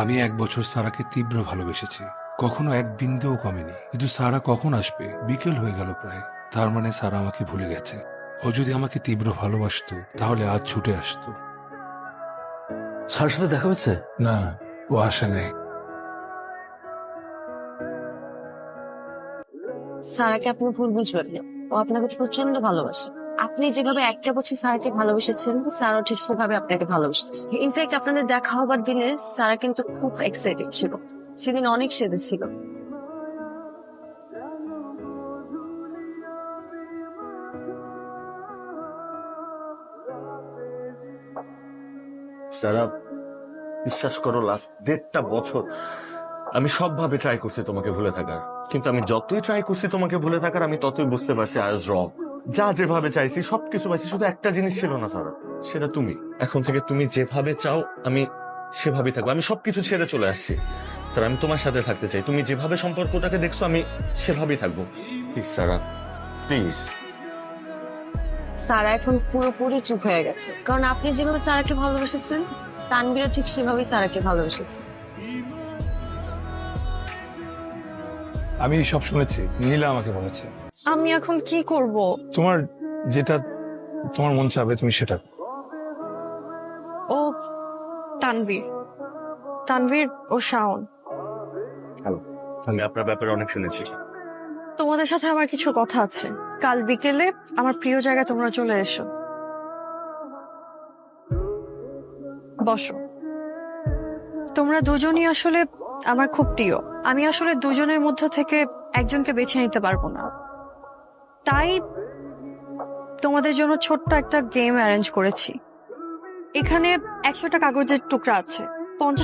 আমি 1 বছর সারাকে তীব্র ভালোবেসেছি, কখনো এক বিন্দুও কমেনি। কিন্তু সারা কখন আসবে? বিকেল হয়ে গেল প্রায়। তার মানে সারা আমাকে ভুলে গেছে। ও যদি আমাকে তীব্র ভালোবাসতো তাহলে আজ ছুটে আসতো। স্যারের সাথে দেখা হচ্ছে? না, ও আসে নাই। সারাকে আপনি ভুল বুঝবেন না, ও আপনাকে প্রচন্ড ভালোবাসে। আপনি যেভাবে একটা বছর সারাকে ভালোবেসেছেন, সারাও ঠিক সেভাবে আপনাকে ভালোবেসেছে। ইনফ্যাক্ট আপনাদের দেখা হবার দিনে সারা কিন্তু খুব এক্সাইটেড ছিল, সেদিন অনেক সেজেছিল। সারা, বিশ্বাস করো লাস্ট 1.5 বছর আমি সবভাবে ট্রাই করছি তোমাকে ভুলে থাকার, কিন্তু আমি যতই ট্রাই করছি তোমাকে ভুলে থাকার, আমি ততই বুঝতে পারছি আই ওয়াজ রং। যা যেভাবে চাইছি সবকিছু পাইছি, শুধু একটা জিনিস ছিল না সারা, সেটা তুমি। এখন থেকে তুমি যেভাবে চাও আমি সেভাবেই থাকবো। আমি সবকিছু ছেড়ে চলে আসছি স্যার, আমি তোমার সাথে থাকতে চাই। তুমি যেভাবে সম্পর্কটাকে দেখছো আমি সেভাবেই থাকবো। Please Sara, please. সারা এখন পুরোপুরি চুপ হয়ে গেছে, কারণ আপনি যেভাবে সারাকে ভালোবেসেছেন, তানভীরও ঠিক সেভাবেই সারাকে ভালোবেসেছে। আমি সব শুনেছি, নীলা আমাকে বলেছে। আমি এখন কি করব? তোমার যেটা তোমার মন চাবে তুমি সেটা। ও তানভীর, তানভীর ও শাওন, হ্যালো, আমি আপনার ব্যাপারে অনেক শুনেছি। তোমাদের সাথে আমার কিছু কথা আছে। কাল বিকেলে আমার প্রিয় জায়গায় তোমরা চলে এসো। বসো। তোমরা দুজনই আসলে আমার খুব প্রিয়। আমি আসলে দুজনের মধ্য থেকে একজনকে বেছে নিতে পারবো না, তাই তোমাদের জন্য ছোট্ট একটা গেম অ্যারেঞ্জ করেছি। এখানে 100টা কাগজের টুকরা আছে। 50